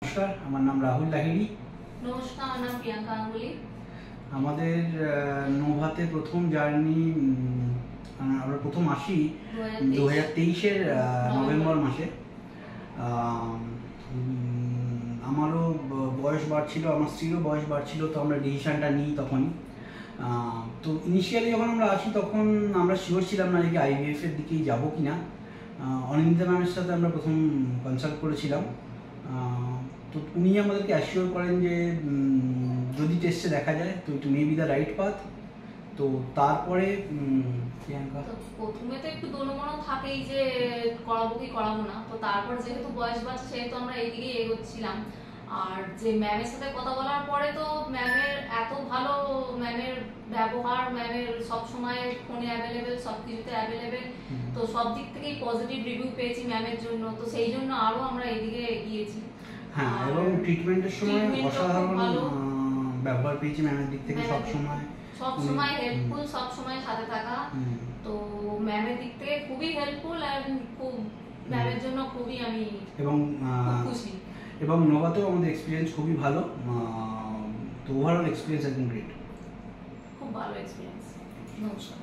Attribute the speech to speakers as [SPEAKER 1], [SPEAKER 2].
[SPEAKER 1] নমস্কার, আমার নাম রাহুল লাহিড়ী।
[SPEAKER 2] নমস্কার, আমার নাম প্রিয়াঙ্কা গাঙ্গুলি।
[SPEAKER 1] আমাদের নোভাতে প্রথম জার্নি আমরা প্রথম আসি 2023-এর নভেম্বর মাসে। আমারও বয়স বাড়ছিল, আমার স্ত্রীরও বয়স বাড়ছিল, তো আমরা ডিসিশনটা নিই তখনই। তো ইনিশিয়ালি যখন আমরা আসি তখন আমরা শিওর ছিলাম না যে IVF এর দিকেই যাবো কিনা। অনিন্দিতা ম্যামের সাথে আমরা প্রথম কনসাল্ট করেছিলাম। তো উনি আমাদেরকে অ্যাসিওর করেন যে যদি টেস্টে দেখা যায় তো it may be the right path. তো তারপরে প্রিয়াঙ্কা
[SPEAKER 2] প্রথমে তো একটু দোলমনো থাকেই যে করাবো কি করাবো না। তো তারপর যেহেতু বয়স বাড়ছে সেহেতু আমরা এইদিকেই এগোচ্ছিলাম। আর যে ম্যামের সাথে কথা বলার পরে তো ম্যামের এত ভালো, ম্যামের ব্যবহার, ম্যামের সবসময় ফোনে অ্যাভেলেবেল, সব কিছুতে অ্যাভেলেবেল। তো সব দিক থেকেই পজিটিভ রিভিউ পেয়েছি ম্যামের জন্য। তো সেই জন্য আরও আমরা এইদিকে এগিয়েছি।
[SPEAKER 1] হ্যাঁ, এবং ট্রিটমেন্টের সময় অসাধারণ ব্যবহার পেয়েছি ম্যামের দিক থেকে। সবসময়
[SPEAKER 2] হেল্পফুল, সবসময় সাথে থাকা। তো ম্যামের দিক থেকে খুবই হেল্পফুল আর খুব ম্যামের জন্য খুবই আমি খুশি।
[SPEAKER 1] এবং নোভাতেও আমাদের এক্সপিরিয়েন্স খুবই ভালো। তো ওভারঅল এক্সপিরিয়েন্স একদম গ্রেট,
[SPEAKER 2] খুব ভালো এক্সপিরিয়েন্স। নমস্কার।